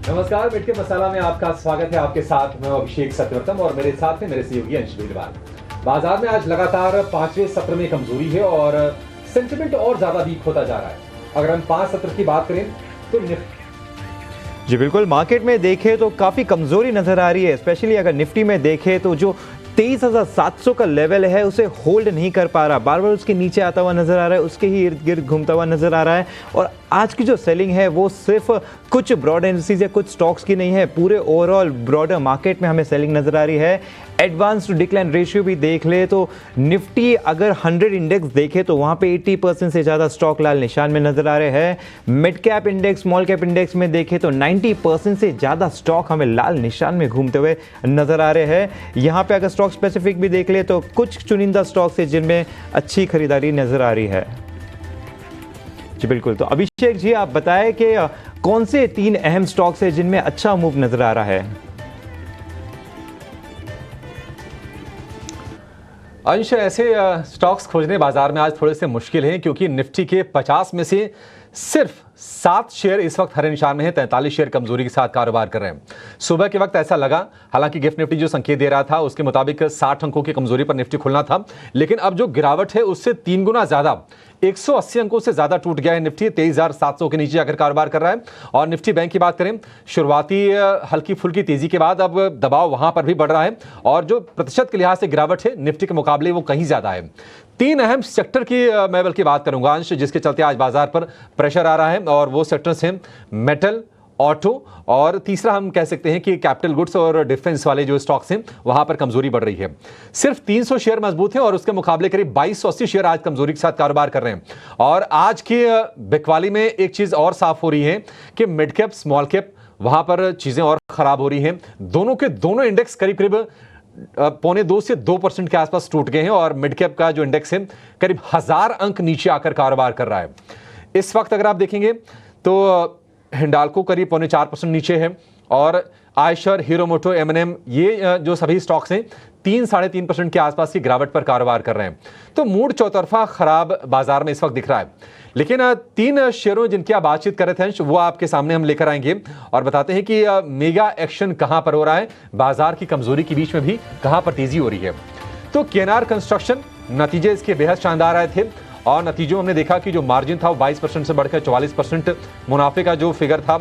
नमस्कार, मिट के मसाला में आपका स्वागत है। आपके साथ मैं अभिषेक सत्यवर्तन और मेरे साथ में मेरे सहयोगी अंश भीलवाल। बाजार में आज लगातार 5वें सत्र में कमजोरी है और सेंटिमेंट और ज्यादा वीक होता जा रहा है। अगर हम 5 सत्र की बात करें तो जी बिल्कुल, मार्केट में देखें तो काफ़ी कमज़ोरी नज़र आ रही है। स्पेशली अगर निफ्टी में देखें तो जो 23,700 का लेवल है उसे होल्ड नहीं कर पा रहा, बार बार उसके नीचे आता हुआ नज़र आ रहा है, उसके ही इर्द गिर्द घूमता हुआ नज़र आ रहा है। और आज की जो सेलिंग है वो सिर्फ कुछ ब्रॉड इंडस्ट्रीज या कुछ स्टॉक्स की नहीं है, पूरे ओवरऑल ब्रॉडर मार्केट में हमें सेलिंग नज़र आ रही है। एडवांस टू डिक्लाइन रेशियो भी देख ले तो निफ्टी अगर 100 इंडेक्स देखे तो वहाँ पे 80% से ज़्यादा स्टॉक लाल निशान में नज़र आ रहे हैं। Mid cap index, small cap index में देखे तो 90% से ज़्यादा स्टॉक हमें लाल निशान में घूमते हुए नज़र आ रहे हैं। यहाँ पे अगर स्टॉक स्पेसिफिक भी देख ले तो कुछ चुनिंदा स्टॉक्स है जिनमें अच्छी खरीदारी नज़र आ रही है। जी बिल्कुल, तो अभिषेक जी आप बताएं कि कौन से 3 अहम स्टॉक्स है जिनमें अच्छा मूव नज़र आ रहा है। अंश, ऐसे स्टॉक्स खोजने बाजार में आज थोड़े से मुश्किल हैं क्योंकि निफ्टी के 50 में से सिर्फ 7 शेयर इस वक्त हरे निशान में हैं। 43 शेयर कमजोरी के साथ कारोबार कर रहे हैं। सुबह के वक्त ऐसा लगा, हालांकि गिफ्ट निफ्टी जो संकेत दे रहा था उसके मुताबिक 60 अंकों की कमजोरी पर निफ्टी खुलना था, लेकिन अब जो गिरावट है उससे 3 गुना ज्यादा 180 अंकों से ज्यादा टूट गया है। निफ्टी 23,700 के नीचे आकर कारोबार कर रहा है। और निफ्टी बैंक की बात करें, शुरुआती हल्की फुल्की तेजी के बाद अब दबाव वहां पर भी बढ़ रहा है और जो प्रतिशत के लिहाज से गिरावट है निफ्टी के मुकाबले वो कहीं ज्यादा है। 3 अहम सेक्टर की मैं बल्कि बात करूंगा अंश, जिसके चलते आज बाजार पर प्रेशर आ रहा है और वो सेक्टर्स हैं मेटल, ऑटो और तीसरा हम कह सकते हैं कि कैपिटल गुड्स और डिफेंस वाले जो स्टॉक्स हैं वहां पर कमजोरी बढ़ रही है। सिर्फ 300 शेयर मजबूत हैं और उसके मुकाबले करीब 2280 शेयर आज कमजोरी के साथ कारोबार कर रहे हैं। और आज की बिकवाली में एक चीज और साफ हो रही है कि मिड कैप, स्मॉल कैप, वहां पर चीजें और खराब हो रही हैं। दोनों के दोनों इंडेक्स करीब करीब 1.25 से 2% के आसपास टूट गए हैं और मिड कैप का जो इंडेक्स है करीब 1000 अंक नीचे आकर कारोबार कर रहा है। इस वक्त अगर आप देखेंगे तो हिंडाल्को करीब 4.25% नीचे है और आयशर, हीरो मोटो, M&M ये जो सभी स्टॉक्स हैं 3-3.5% के आसपास की गिरावट पर कारोबार कर रहे हैं। तो मूड चौतरफा खराब बाजार में इस वक्त दिख रहा है। लेकिन 3 शेयरों जिनकी आप बातचीत कर रहे थे वो आपके सामने हम लेकर आएंगे और बताते हैं कि मेगा एक्शन कहां पर हो रहा है, बाजार की कमजोरी के बीच में भी कहां पर तेजी हो रही है। तो केएनआर कंस्ट्रक्शन, नतीजे इसके बेहद शानदार आए थे और नतीजों हमने देखा कि जो मार्जिन था वो 22% से बढ़कर 44%, मुनाफे का जो फिगर था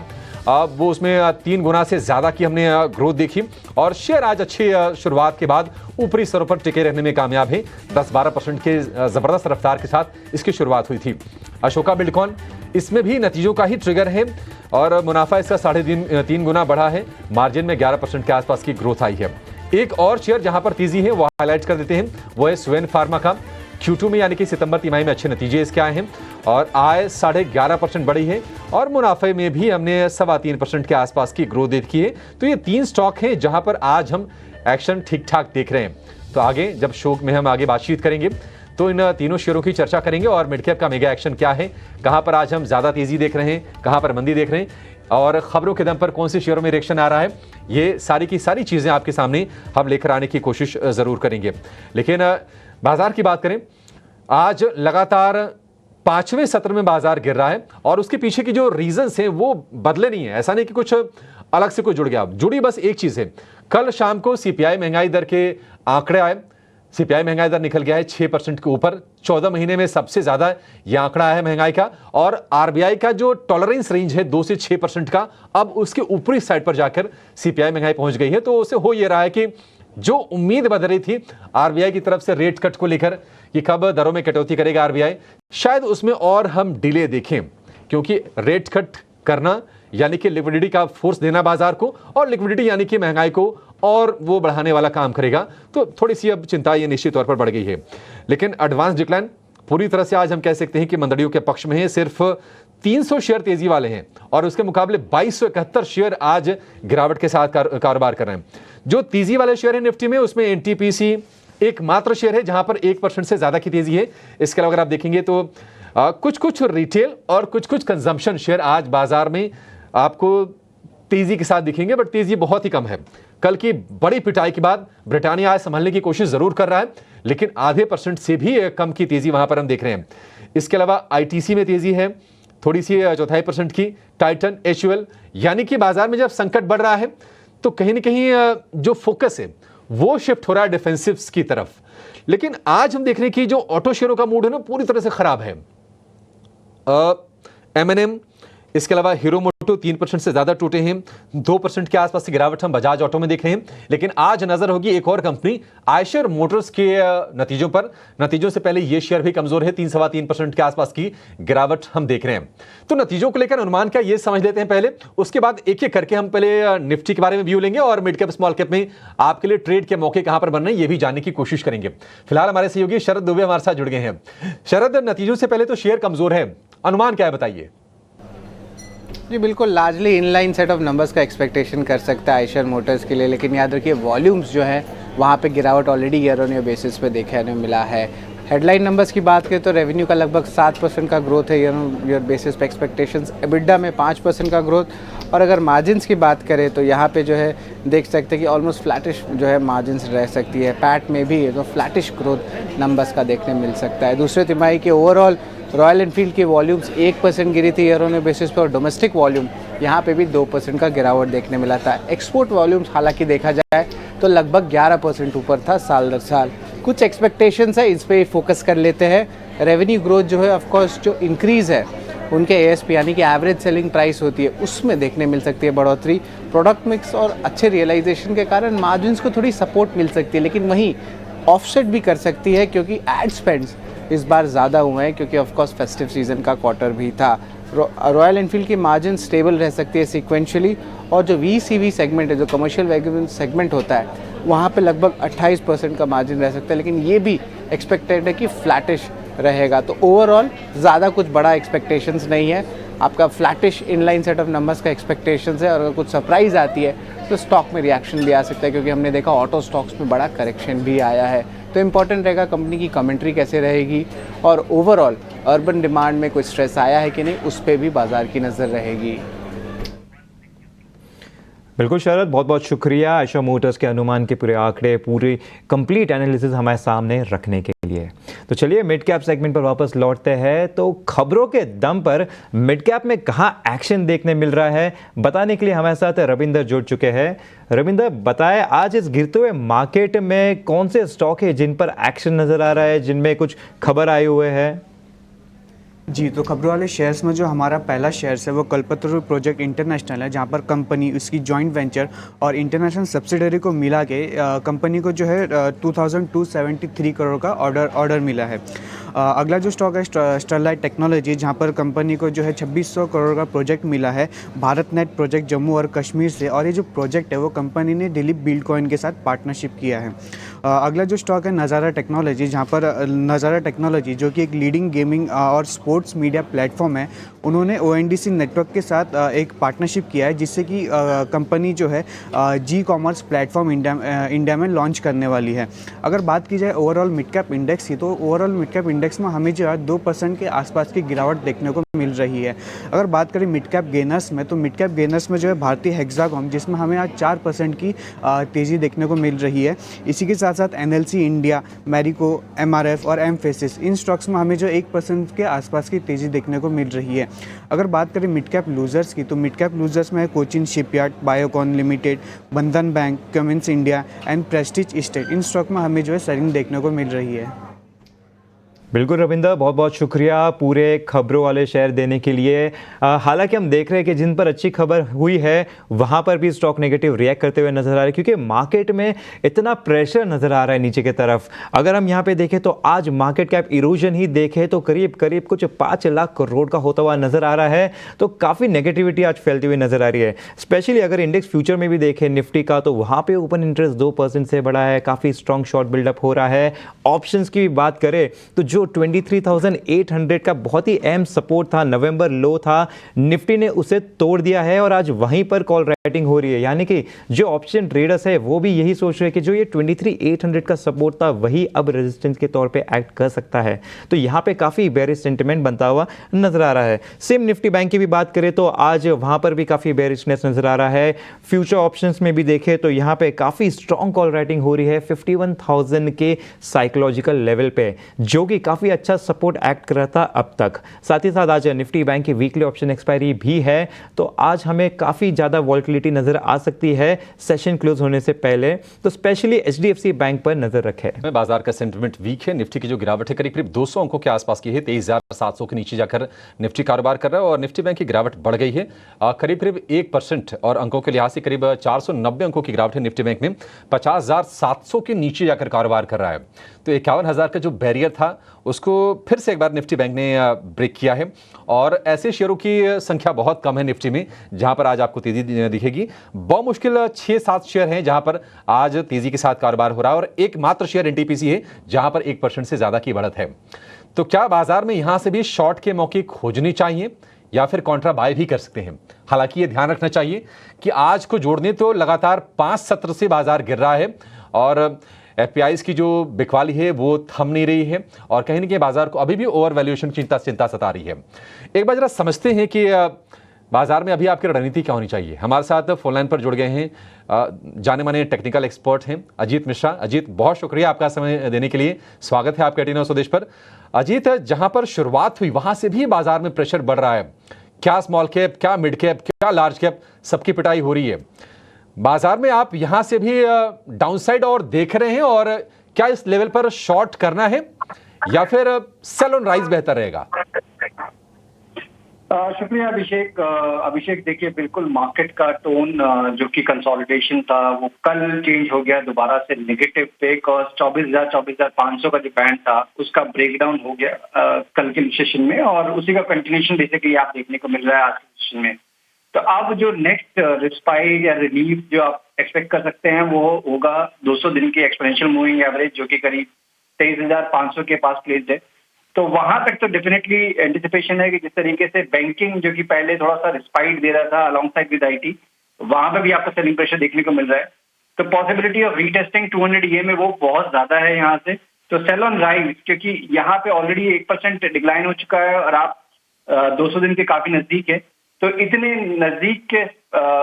वो उसमें 3 गुना से ज्यादा की हमने ग्रोथ देखी और शेयर आज अच्छी शुरुआत के बाद ऊपरी स्तरों पर टिके रहने में कामयाब है। 10-12% के जबरदस्त रफ्तार के साथ इसकी शुरुआत हुई थी। अशोका बिल्डकॉन, इसमें भी नतीजों का ही ट्रिगर है और मुनाफा इसका 3.5 गुना बढ़ा है, मार्जिन में 11% के आसपास की ग्रोथ आई है। एक और शेयर जहां पर तेजी है वो हाईलाइट कर देते हैं, वो है स्वेन फार्मा का। Q2 में यानी कि सितंबर तिमाही में अच्छे नतीजे इसके आए हैं और आय 11.5% बढ़ी है और मुनाफे में भी हमने 3.25% के आसपास की ग्रोथ देखी है। तो ये 3 स्टॉक हैं जहां पर आज हम एक्शन ठीक ठाक देख रहे हैं। तो आगे जब शो में हम आगे बातचीत करेंगे तो इन तीनों शेयरों की चर्चा करेंगे और मिड कैप का मेगा एक्शन क्या है, कहां पर आज हम ज्यादा तेजी देख रहे हैं, कहां पर मंदी देख रहे हैं और खबरों के दम पर कौन से शेयरों में रिएक्शन आ रहा है। ये सारी की सारी चीजें आपके सामने हम लेकर आने की कोशिश जरूर करेंगे। लेकिन बाजार की बात करें, आज लगातार 5वें सत्र में बाजार गिर रहा है और उसके पीछे की जो रीजंस हैं वो बदले नहीं है। ऐसा नहीं कि कुछ अलग से कुछ जुड़ गया, जुड़ी बस एक चीज है। कल शाम को सीपीआई महंगाई दर के आंकड़े आए। सीपीआई महंगाई दर निकल गया है 6% के ऊपर। 14 महीने में सबसे ज्यादा यह आंकड़ा है महंगाई का और आरबीआई का जो टॉलरेंस रेंज है 2 से 6% का, अब उसके ऊपरी साइड पर जाकर सीपीआई महंगाई पहुंच गई है। तो उसे हो यह रहा है कि जो उम्मीद बदल रही थी आरबीआई की तरफ से रेट कट को लेकर कि कब दरों में कटौती करेगा आरबीआई, शायद उसमें और हम डिले देखें, क्योंकि रेट कट करना यानी कि लिक्विडिटी का फोर्स देना बाजार को और लिक्विडिटी यानी कि महंगाई को और वो बढ़ाने वाला काम करेगा। तो थोड़ी सी अब चिंता ये निश्चित तौर पर बढ़ गई है। लेकिन एडवांस डिक्लाइन पूरी तरह से आज हम कह सकते हैं कि मंदड़ियों के पक्ष में है। सिर्फ 300 शेयर तेजी वाले हैं और उसके मुकाबले 2271 शेयर आज गिरावट के साथ कारोबार कर रहे हैं। जो तेजी वाले शेयर है निफ्टी में, उसमें एनटीपीसी एकमात्र शेयर है जहां पर 1% से ज्यादा की तेजी है। इसके अलावा अगर आप देखेंगे तो कुछ कुछ रिटेल और कुछ कुछ कंजम्पशन शेयर आज बाजार में आपको तेजी के साथ दिखेंगे, बट तेजी बहुत ही कम है। कल की बड़ी पिटाई के बाद ब्रिटानिया आज संभालने की कोशिश जरूर कर रहा है, लेकिन आधे % से भी कम की तेजी वहां पर हम देख रहे हैं। इसके अलावा आईटीसी में तेजी है, थोड़ी सी 0.25% की। टाइटन, HUL, यानी कि बाजार में जब संकट बढ़ रहा है तो कहीं ना कहीं जो फोकस है वो शिफ्ट हो रहा है डिफेंसिव्स की तरफ। लेकिन आज हम देख रहे हैं कि जो ऑटो शेयरों का मूड है ना पूरी तरह से खराब है। M&M, इसके अलावा हीरो मोटो 3% से ज्यादा टूटे हैं। 2% के आसपास की गिरावट हम बजाज ऑटो में देख रहे हैं। लेकिन आज नजर होगी एक और कंपनी आयशर मोटर्स के नतीजों पर। नतीजों से पहले यह शेयर भी कमजोर है, 3-3.25% के आसपास की गिरावट हम देख रहे हैं। तो नतीजों को लेकर अनुमान क्या, ये समझ लेते हैं पहले, उसके बाद एक एक करके हम पहले निफ्टी के बारे में व्यू लेंगे और मिड कैप स्मॉल कैप में आपके लिए ट्रेड के मौके कहां पर बन रहे हैं ये भी जानने की कोशिश करेंगे। फिलहाल हमारे सहयोगी शरद दुबे हमारे साथ जुड़ गए हैं। शरद, नतीजों से पहले तो शेयर कमजोर है, अनुमान क्या है बताइए? जी बिल्कुल, largely inline set of numbers का एक्सपेक्टेशन कर सकता है आयशर मोटर्स के लिए। लेकिन याद रखिए वॉल्यूम्स जो है वहाँ पे गिरावट already year on year basis पे देखने मिला है। हेडलाइन नंबर्स की बात करें तो रेवेन्यू का लगभग 7% का ग्रोथ है ईयर ऑन ईयर बेसिस पे एक्सपेक्टेशंस। एबिडा में 5% का ग्रोथ। और अगर मार्जिन्स की बात करें तो यहाँ पे जो है देख सकते हैं कि ऑलमोस्ट फ्लैटिश जो है मार्जिन्स रह सकती है। पैट में भी तो फ्लैटिश ग्रोथ नंबर्स का देखने मिल सकता है। दूसरे तिमाही के ओवरऑल रॉयल एनफील्ड की वॉल्यूम्स 1% गिरी थी ईयर ऑन ईयर बेसिस पर, और डोमेस्टिक वॉल्यूम यहाँ पे भी 2% का गिरावट देखने मिला था। एक्सपोर्ट वॉल्यूम्स हालांकि देखा जाए तो लगभग 11% ऊपर था साल दर साल। कुछ एक्सपेक्टेशंस है, इस पर फोकस कर लेते हैं। रेवेन्यू ग्रोथ जो है ऑफकोर्स जो इंक्रीज़ है उनके ASP यानी कि एवरेज सेलिंग प्राइस होती है उसमें देखने मिल सकती है बढ़ोतरी। प्रोडक्ट मिक्स और अच्छे रियलाइजेशन के कारण मार्जिन्स को थोड़ी सपोर्ट मिल सकती है, लेकिन वहीं ऑफसेट भी कर सकती है क्योंकि एड स्पेंड्स इस बार ज़्यादा हुए हैं क्योंकि ऑफकोर्स फेस्टिव सीजन का क्वार्टर भी था। रॉयल एनफील्ड की मार्जिन स्टेबल रह सकती है सिक्वेंशली, और जो VCV सेगमेंट है, जो कमर्शियल व्हीकल सेगमेंट होता है, वहाँ पे लगभग 28% का मार्जिन रह सकता है। लेकिन ये भी एक्सपेक्टेड है कि फ्लैटिश रहेगा। तो ओवरऑल ज़्यादा कुछ बड़ा एक्सपेक्टेशंस नहीं है, आपका flattish inline set of numbers का एक्सपेक्टेशंस है। और अगर कुछ सरप्राइज़ आती है तो स्टॉक में रिएक्शन भी आ सकता है, क्योंकि हमने देखा ऑटो स्टॉक्स में बड़ा करेक्शन भी आया है। तो इम्पॉर्टेंट रहेगा कंपनी की कमेंट्री कैसे रहेगी, और ओवरऑल अर्बन डिमांड में कोई स्ट्रेस आया है कि नहीं, उस पर भी बाजार की नज़र रहेगी। बिल्कुल शरद, बहुत बहुत शुक्रिया आयशर मोटर्स के अनुमान के पूरे आंकड़े, पूरी कंप्लीट एनालिसिस हमारे सामने रखने के लिए। तो चलिए मिड कैप सेगमेंट पर वापस लौटते हैं। तो खबरों के दम पर मिड कैप में कहाँ एक्शन देखने मिल रहा है बताने के लिए हमारे साथ रविंदर जुड़ चुके हैं। रविंदर, बताएं आज इस गिरते हुए मार्केट में कौन से स्टॉक है जिन पर एक्शन नजर आ रहा है, जिनमें कुछ खबर आए हुए हैं? जी, तो खबरों वाले शेयर्स में जो हमारा पहला शेयर्स है वो कल्पतरु प्रोजेक्ट इंटरनेशनल है, जहां पर कंपनी, उसकी जॉइंट वेंचर और इंटरनेशनल सब्सिडरी को मिला के कंपनी को जो है 2273 करोड़ का ऑर्डर मिला है। अगला जो स्टॉक है स्टरलाइट टेक्नोलॉजी, जहां पर कंपनी को जो है 2600 करोड़ का प्रोजेक्ट मिला है भारत नेट प्रोजेक्ट जम्मू और कश्मीर से, और ये जो प्रोजेक्ट है वो कंपनी ने दिलीप बिल्डकॉइन के साथ पार्टनरशिप किया है। अगला जो स्टॉक है नज़ारा टेक्नोलॉजी, जहां पर नज़ारा टेक्नोलॉजी जो कि एक लीडिंग गेमिंग और स्पोर्ट्स मीडिया प्लेटफॉर्म है, उन्होंने ONDC नेटवर्क के साथ एक पार्टनरशिप किया है, जिससे कि कंपनी जो है G-कॉमर्स प्लेटफॉर्म इंडिया में लॉन्च करने वाली है। अगर बात की जाए ओवरऑल मिड कैप इंडेक्स की, तो ओवरऑल मिड कैप इंडेक्स में हमें जो है 2% के आसपास की गिरावट देखने को मिल रही है। अगर बात करें मिड कैप गेनर्स में, तो मिड कैप गेनर्स में जो है भारतीय हेक्सागॉन, जिसमें हमें आज 4% की तेज़ी देखने को मिल रही है। इसी के साथ साथ NLC इंडिया, मैरिको, MRF और एमफेसिस, इन स्टॉक्स में हमें जो 1% के आसपास की तेज़ी देखने को मिल रही है। अगर बात करें मिड कैप लूजर्स की, तो मिड कैप लूजर्स में कोचिन शिपयार्ड, बायोकॉन लिमिटेड, बंधन bank, Cummins India and Prestige estate, in stock में हमें जो है सेलिंग देखने को मिल रही है। बिल्कुल रविंदर, बहुत बहुत शुक्रिया पूरे खबरों वाले शेयर देने के लिए। हालांकि हम देख रहे हैं कि जिन पर अच्छी खबर हुई है वहां पर भी स्टॉक नेगेटिव रिएक्ट करते हुए नजर आ रहे हैं, क्योंकि मार्केट में इतना प्रेशर नजर आ रहा है नीचे की तरफ। अगर हम यहां पे देखें तो आज मार्केट कैप इरोजन ही देखें तो करीब करीब कुछ 5 लाख करोड़ का होता हुआ नजर आ रहा है। तो काफ़ी नेगेटिविटी आज फैलती हुई नजर आ रही है। स्पेशली अगर इंडेक्स फ्यूचर में भी देखें निफ्टी का, तो वहां पर ओपन इंटरेस्ट 2% से बढ़ा है, काफ़ी स्ट्रॉन्ग शॉर्ट बिल्डअप हो रहा है। ऑप्शंस की भी बात करें तो जो 23,800 का बहुत ही अहम सपोर्ट था, नवंबर लो था, निफ्टी ने उसे तोड़ दिया है और आज वहीं पर कॉल राइटिंग हो रही है। यानी कि जो ऑप्शन ट्रेडर्स है वो भी यही सोच रहे हैं कि जो ये 23,800 का सपोर्ट था वही अब रेजिस्टेंस के तौर पे एक्ट कर सकता है। तो यहाँ पे काफ़ी बेरिश सेंटिमेंट बनता हुआ नजर आ रहा है। सेम निफ्टी बैंक की भी बात करें तो आज वहाँ पर भी काफ़ी बेरिशनेस नजर आ रहा है। फ्यूचर ऑप्शंस में भी देखें तो यहाँ पे काफ़ी स्ट्रॉन्ग कॉल राइटिंग हो रही है 51,000 के साइकोलॉजिकल लेवल पे, जो कि काफ़ी अच्छा सपोर्ट एक्ट कर रहा था अब तक। साथ ही साथ आज निफ्टी बैंक की वीकली ऑप्शन एक्सपायरी भी है, तो आज हमें काफ़ी ज़्यादा वॉल्टिलिटी नज़र आ सकती है सेशन क्लोज होने से पहले, तो स्पेशली HDFC बैंक पर नज़र रखें। बाजार का सेंटिमेंट वीक है। निफ्टी की जो गिरावट है करीब 200 अंकों के आसपास की है। 23,700 के नीचे जाकर निफ्टी कारोबार कर रहा है और निफ्टी बैंक की गिरावट बढ़ गई है करीब 1% और अंकों के लिहाज से करीब 490 अंकों की गिरावट है निफ्टी बैंक में। 50,700 के नीचे जाकर कारोबार कर रहा है। तो 51,000 का जो बैरियर था उसको फिर से एक बार निफ्टी बैंक ने ब्रेक किया है और ऐसे शेयरों की संख्या बहुत कम है निफ्टी में जहां पर आज आपको तेजी दिखेगी। बहुत मुश्किल 6-7 शेयर हैं जहां पर आज तेजी के साथ कारोबार हो रहा है और एकमात्र शेयर NTPC है जहां पर 1% से ज्यादा की बढ़त है। तो क्या बाजार में यहां से भी शॉर्ट के मौके खोजने चाहिए या फिर कॉन्ट्रा बाय भी कर सकते हैं? हालांकि ये ध्यान रखना चाहिए कि आज को जोड़ने तो लगातार 5 सत्र से बाजार गिर रहा है और FPIs की जो बिकवाली है वो थम नहीं रही है और कहीं ना कहीं बाजार को अभी भी ओवर वैल्यूएशन की चिंता सता रही है। एक बार जरा समझते हैं कि बाजार में अभी आपकी रणनीति क्या होनी चाहिए। हमारे साथ फोन लाइन पर जुड़ गए हैं जाने माने टेक्निकल एक्सपर्ट हैं अजीत मिश्रा। अजीत, बहुत शुक्रिया आपका समय देने के लिए। स्वागत है आपके 18 स्वदेश पर। अजीत, जहां पर शुरुआत हुई वहां से भी बाजार में प्रेशर बढ़ रहा है। क्या स्मॉल कैप, क्या मिड कैप, क्या लार्ज कैप, सबकी पिटाई हो रही है। बाजार में आप यहां से भी डाउनसाइड और देख रहे हैं और क्या इस लेवल पर शॉर्ट करना है या फिर सेल ऑन राइज बेहतर रहेगा? शुक्रिया अभिषेक, देखिए बिल्कुल मार्केट का टोन जो कि कंसोलिडेशन था वो कल चेंज हो गया दोबारा से नेगेटिव पे। 24,500 का जो बैंड था उसका ब्रेकडाउन हो गया कल के सेशन में और उसी का कंटिन्यूएशन बेसिकली आप देखने को मिल रहा है आज के सेशन में। तो अब जो नेक्स्ट रिस्पाइड या रिलीफ जो आप एक्सपेक्ट कर सकते हैं वो होगा 200 दिन की एक्सपोनेंशियल मूविंग एवरेज जो कि करीब 23,500 के पास प्लेस्ड है। तो वहां तक तो डेफिनेटली एंटिसिपेशन है कि जिस तरीके से बैंकिंग जो कि पहले थोड़ा सा रिस्पाइड दे रहा था अलोंग साइड विद IT, वहां पर भी आपको सेलिंग प्रेशर देखने को मिल रहा है। तो पॉसिबिलिटी ऑफ रीटेस्टिंग 200 EM में वो बहुत ज्यादा है यहाँ से। तो सेल ऑन राइज, क्योंकि यहाँ पे ऑलरेडी 1% डिक्लाइन हो चुका है और आप 200 दिन के काफी नजदीक है। तो इतने नजदीक के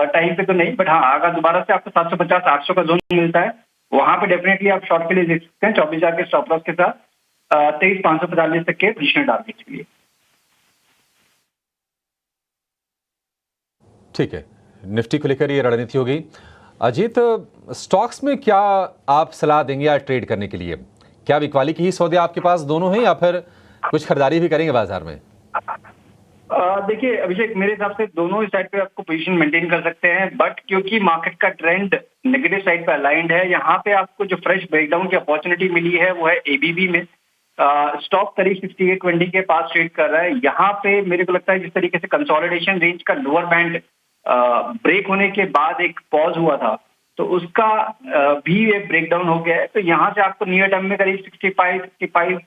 टाइम पे तो नहीं, बट हाँ अगर दोबारा से आपको 750-800 का जोन मिलता है वहां पे डेफिनेटली आप शॉर्ट के लिए देख सकते हैं 24,000 के स्टॉप लॉस के साथ 23,545 तक के पोजीशन टारगेट के लिए। ठीक है, निफ्टी को लेकर ये रणनीति हो गई। अजीत, स्टॉक्स में क्या आप सलाह देंगे आज ट्रेड करने के लिए? क्या बिकवाली की ही सौदे आपके पास दोनों हैं या फिर कुछ खरीदारी भी करेंगे बाजार में? देखिए अभिषेक, मेरे हिसाब से दोनों ही साइड पे आपको पोजीशन मेंटेन कर सकते हैं, बट क्योंकि मार्केट का ट्रेंड नेगेटिव साइड पे अलाइंड है, यहाँ पे आपको जो फ्रेश ब्रेकडाउन की अपॉर्चुनिटी मिली है वो है ABB में। स्टॉक करीब 6820 के पास ट्रेड कर रहा है। यहाँ पे मेरे को लगता है जिस तरीके से कंसोलिडेशन रेंज का लोअर बैंड ब्रेक होने के बाद एक पॉज हुआ था तो उसका भी एक ब्रेकडाउन हो गया है। तो यहाँ से आपको नियर टर्म में करीब 65-20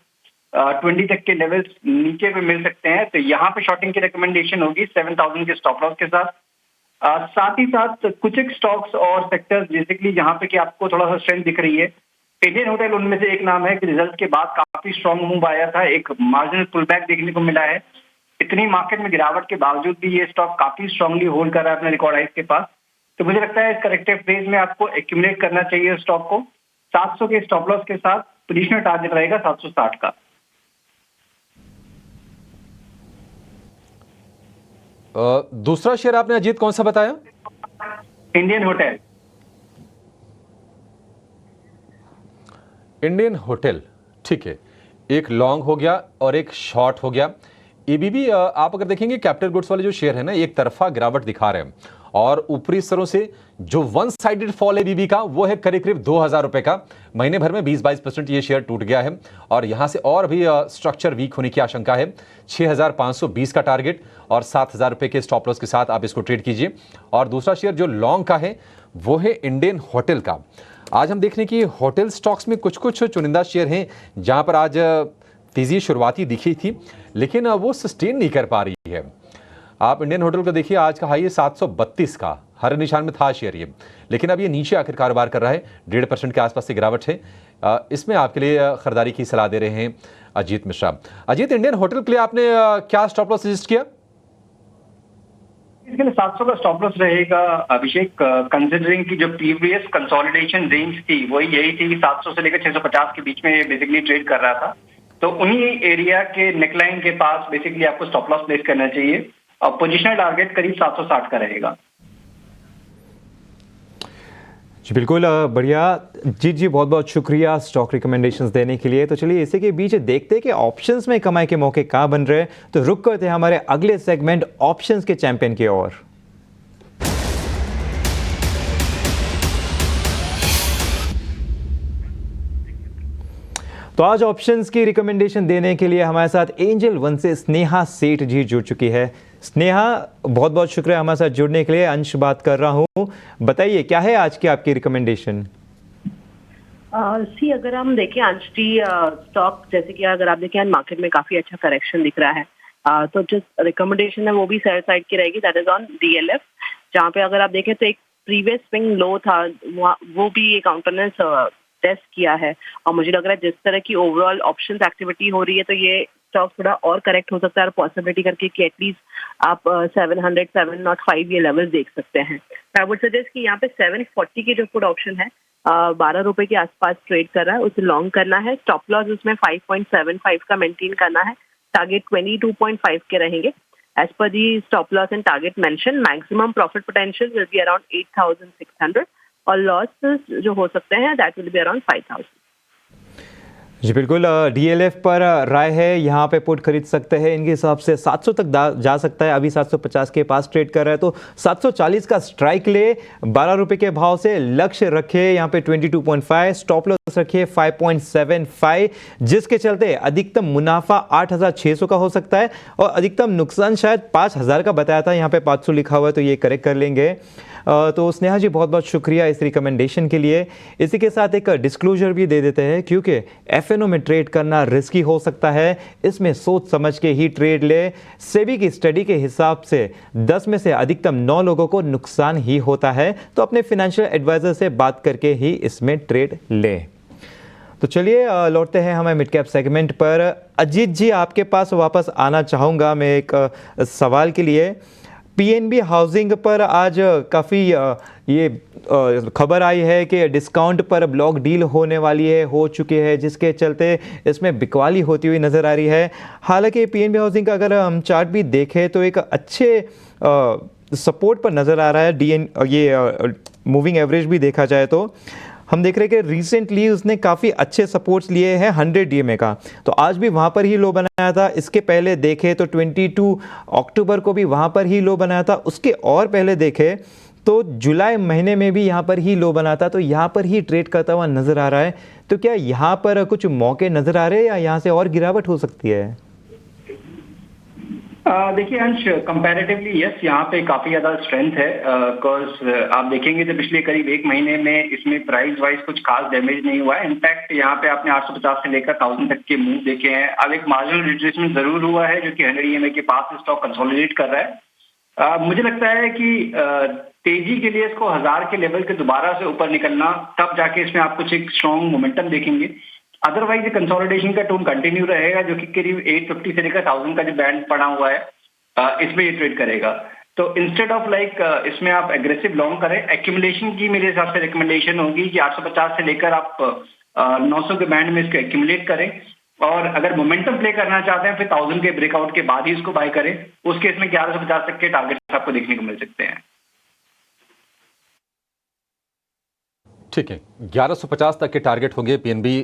तक के लेवल्स नीचे पे मिल सकते हैं। तो यहाँ पे शॉर्टिंग की रिकमेंडेशन होगी 7,000 के स्टॉप लॉस के साथ। साथ ही साथ कुछ एक स्टॉक्स और सेक्टर्स बेसिकली जहाँ पे कि आपको थोड़ा सा स्ट्रेंथ दिख रही है। इंडियन होटल उनमें से एक नाम है कि रिजल्ट के बाद काफी स्ट्रॉन्ग मूव आया था, एक मार्जिनल पुल बैक देखने को मिला है। इतनी मार्केट में गिरावट के बावजूद भी ये स्टॉक काफी स्ट्रांगली होल्ड कर रहा है अपने रिकॉर्ड हाइस के पास। तो मुझे लगता है इस करेक्टिव फेज में आपको एक्यूमुलेट करना चाहिए स्टॉक को। 700 के स्टॉप लॉस के साथ पोजीशनल टारगेट रहेगा 760 का। दूसरा शेयर आपने अजीत कौन सा बताया? Indian hotel. इंडियन होटल, ठीक है। एक लॉन्ग हो गया और एक शॉर्ट हो गया। ABB आप अगर देखेंगे कैपिटल गुड्स वाले जो शेयर है ना, एक तरफा गिरावट दिखा रहे हैं और ऊपरी स्तरों से जो वन साइडेड फॉल ABB का वो है करीब 2,000 रुपए का। महीने भर में 20-22% ये शेयर टूट गया है और यहां से और भी स्ट्रक्चर वीक होने की आशंका है। 6,520 का टारगेट और 7,000 रुपए के स्टॉप लॉस के साथ आप इसको ट्रेड कीजिए। और दूसरा शेयर जो लॉन्ग का है वो है इंडियन होटल का। आज हम देख रहे हैं कि होटल स्टॉक्स में कुछ कुछ चुनिंदा शेयर हैं जहां पर आज तेजी शुरुआती दिखी थी लेकिन वो सस्टेन नहीं कर पा रही है। आप इंडियन होटल को देखिए, आज का हाई है 732 का, हर निशान में था शेयर ये, लेकिन अब ये नीचे आकर कारोबार कर रहा है। 1.5% के आसपास से गिरावट है। इसमें आपके लिए खरीदारी की सलाह दे रहे हैं अजीत मिश्रा। अजीत, इंडियन होटल के लिए आपने क्या स्टॉप लॉस सजेस्ट किया? इसके लिए 700 का स्टॉप लॉस रहेगा अभिषेक, कंसिडरिंग की जो प्रीवियस कंसोलिडेशन रेंज थी वही यही थी कि 700 से लेकर 650 के बीच में बेसिकली ट्रेड कर रहा था। तो उन्हीं एरिया के नेकलाइन के पास बेसिकली आपको स्टॉप लॉस प्लेस करना चाहिए और पोजिशनल टारगेट करीब 760 का रहेगा। जी बिल्कुल बढ़िया। जीत जी बहुत बहुत शुक्रिया स्टॉक रिकमेंडेशंस देने के लिए। तो चलिए इसी के बीच देखते हैं कि ऑप्शंस में कमाई के मौके कहाँ बन रहे हैं। तो रुक करते हैं हमारे अगले सेगमेंट ऑप्शंस के चैंपियन की ओर। तो आज ऑप्शंस की रिकमेंडेशन देने के लिए हमारे साथ एंजल वन से स्नेहा सेठ जी जुड़ चुकी है। स्नेहा बहुत बहुत शुक्रिया हमारे साथ जुड़ने के लिए। अंश बात कर रहा हूँ, बताइए क्या है आज की आपकी रिकमेंडेशन? अगर हम देखें अंश जी, स्टॉक जैसे कि अगर आप देखें मार्केट में काफी अच्छा करेक्शन दिख रहा है, तो जो रिकमेंडेशन है वो भी सेल साइड की रहेगी, दैट इज ऑन DLF, जहाँ पे अगर आप देखें तो एक प्रीवियस स्विंग लो था, वो भी एक काउंटरनेस टेस्ट किया है। और मुझे लग रहा है जिस तरह की ओवरऑल ऑप्शंस एक्टिविटी हो रही है तो ये स्टॉक थोड़ा और करेक्ट हो सकता है और पॉसिबिलिटी करके कि एटलीस्ट आप 700 705 ये लेवल देख सकते हैं। आई वुड सजेस्ट कि यहाँ पे 740 की जो पुट ऑप्शन है 12 रुपए के आसपास ट्रेड कर रहा है, उसे लॉन्ग करना है। स्टॉप लॉस उसमें 5.75 का मेंटेन करना है। टारगेट 22.5 के रहेंगे as per the stop loss and target mention. Maximum profit potential will be around 8,600 और लॉसेस जो हो सकते हैं दैट विल बी अराउंड 5,000। जी बिल्कुल, DLF पर राय है, यहाँ पे पुट खरीद सकते हैं। इनके हिसाब से 700 तक जा सकता है, अभी 750 के पास ट्रेड कर रहा है, तो 740 का स्ट्राइक ले। 12 रुपए के भाव से लक्ष्य रखे यहाँ पे 22.5, स्टॉप लॉस रखिए 5.75, जिसके चलते अधिकतम मुनाफा 8,600 का हो सकता है और अधिकतम नुकसान शायद 5,000 का बताया था, यहाँ पे 500 लिखा हुआ है, तो ये करेक्ट कर लेंगे। तो स्नेहा जी बहुत बहुत शुक्रिया इस रिकमेंडेशन के लिए। इसी के साथ एक डिस्क्लोजर भी दे देते हैं, क्योंकि FNO में ट्रेड करना रिस्की हो सकता है, इसमें सोच समझ के ही ट्रेड ले। सेबी की स्टडी के हिसाब से 10 में से अधिकतम 9 लोगों को नुकसान ही होता है, तो अपने फाइनेंशियल एडवाइजर से बात करके ही इसमें ट्रेड ले। तो चलिए लौटते हैं हमें मिड कैप सेगमेंट पर। अजीत जी आपके पास वापस आना चाहूँगा मैं एक सवाल के लिए। PNB हाउसिंग पर आज काफ़ी ये खबर आई है कि डिस्काउंट पर ब्लॉक डील होने वाली है, हो चुकी है, जिसके चलते इसमें बिकवाली होती हुई नज़र आ रही है। हालांकि PNB हाउसिंग का अगर हम चार्ट भी देखें तो एक अच्छे सपोर्ट पर नज़र आ रहा है। ये मूविंग एवरेज भी देखा जाए तो हम देख रहे हैं कि रिसेंटली उसने काफ़ी अच्छे सपोर्ट्स लिए हैं 100 DMA का, तो आज भी वहाँ पर ही लो बनाया था। इसके पहले देखे तो 22 अक्टूबर को भी वहाँ पर ही लो बनाया था। उसके और पहले देखे तो जुलाई महीने में भी यहाँ पर ही लो बना था, तो यहाँ पर ही ट्रेड करता हुआ नज़र आ रहा है। तो क्या यहाँ पर कुछ मौके नज़र आ रहे हैं या यहाँ से और गिरावट हो सकती है? देखिए अंश, कंपैरेटिवली यस, यहाँ पे काफी ज्यादा स्ट्रेंथ है। बिकॉज आप देखेंगे तो पिछले करीब 1 महीने में इसमें प्राइस वाइज कुछ खास डैमेज नहीं हुआ है। इनफैक्ट यहाँ पे आपने 850 से लेकर 1000 तक के मूव देखे हैं। अब एक मार्जिनल रिट्रेसमेंट जरूर हुआ है जो कि 100 EMA के पास स्टॉक कंसोलिडेट कर रहा है। मुझे लगता है कि तेजी के लिए इसको 1000 के लेवल के दोबारा से ऊपर निकलना, तब जाके इसमें आप कुछ एक स्ट्रॉन्ग मोमेंटम देखेंगे। अदरवाइज ये कंसोलिडेशन का टोन कंटिन्यू रहेगा, जो कि करीब 850 से लेकर 1000 का जो बैंड पड़ा हुआ है इसमें ये ट्रेड करेगा। तो इंस्टेड ऑफ इसमें आप एग्रेसिव लॉन्ग करें। एक्यूमुलेशन की मेरे हिसाब से रिकमेंडेशन होगी कि 850 से लेकर आप 900 के बैंड में इसको एक्यूमुलेट करें, और अगर मोमेंटम प्ले करना चाहते हैं फिर 1000 के ब्रेकआउट के बाद ही इसको बाय करें। उस केस में 1150 तक के टारगेट आपको देखने को मिल सकते हैं। ठीक है, 1150 तक के टारगेट होंगे PNB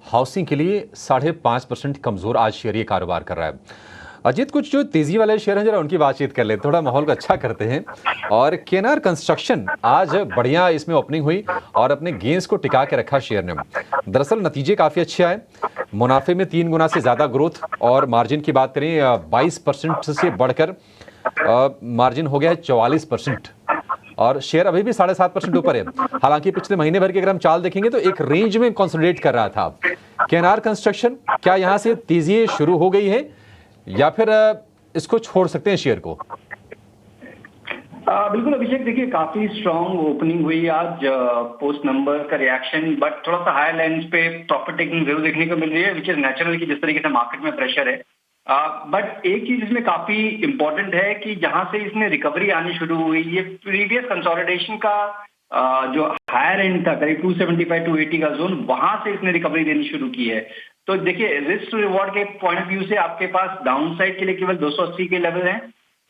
हाउसिंग के लिए। 5.5% कमजोर आज शेयर ये कारोबार कर रहा है। अजीत, कुछ जो तेजी वाले शेयर हैं जरा उनकी बातचीत कर ले, थोड़ा माहौल को अच्छा करते हैं। और KNR कंस्ट्रक्शन आज बढ़िया इसमें ओपनिंग हुई और अपने गेंस को टिका के रखा शेयर ने। दरअसल नतीजे काफी अच्छे आए, मुनाफे में 3 गुना से ज्यादा ग्रोथ, और मार्जिन की बात करें 22% से बढ़कर मार्जिन हो गया है 44%, और शेयर अभी भी 7.5% ऊपर है। हालांकि पिछले महीने भर की अगर हम चाल देखेंगे तो एक रेंज में कंसोलिडेट कर रहा था। KNR कंस्ट्रक्शन, क्या यहां से तेजी शुरू हो गई है या फिर इसको छोड़ सकते हैं शेयर को? बिल्कुल अभिषेक, देखिए काफी स्ट्रांग ओपनिंग हुई आज पोस्ट नंबर का रिएक्शन, बट थोड़ा सा हायर लाइंस पे प्रॉफिट टेकिंग जरूर देखने को मिल रही है, विच इज नेचुरल कि जिस तरीके से मार्केट में प्रेशर है। बट एक चीज इसमें काफी इंपॉर्टेंट है कि जहां से इसमें रिकवरी आनी शुरू हुई, ये प्रीवियस कंसोलिडेशन का जो हायर एंड था, करीब 275 280 का जोन, वहां से इसने रिकवरी देनी शुरू की है। तो देखिए रिस्क टू रिवॉर्ड के पॉइंट ऑफ व्यू से आपके पास डाउन साइड के लिए केवल 280 के लेवल हैं,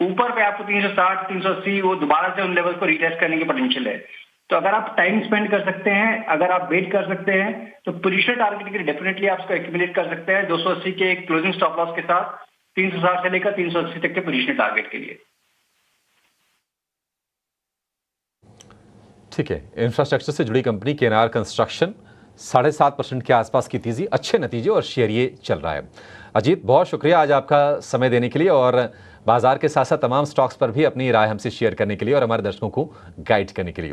ऊपर पे आपको 360 380 वो दोबारा से उन लेवल को रिटेस्ट करने की पोटेंशियल है। तो अगर आप टाइम स्पेंड कर सकते हैं, अगर आप वेट कर सकते हैं, तो पोजिशनल टारगेट के लिए डेफिनेटली आप उसको एक्यूमुलेट कर सकते हैं 280 के एक क्लोजिंग स्टॉप लॉस के साथ 360 से लेकर 380 तक के पोजिशनल टारगेट के लिए। ठीक है, इंफ्रास्ट्रक्चर से जुड़ी कंपनी केएनआर कंस्ट्रक्शन 7.5% के आसपास की तेजी, अच्छे नतीजे और शेयर ये चल रहा है। अजीत, बहुत शुक्रिया आज आपका समय देने के लिए और बाजार के साथ साथ तमाम स्टॉक्स पर भी अपनी राय हमसे शेयर करने के लिए और हमारे दर्शकों को गाइड करने के लिए।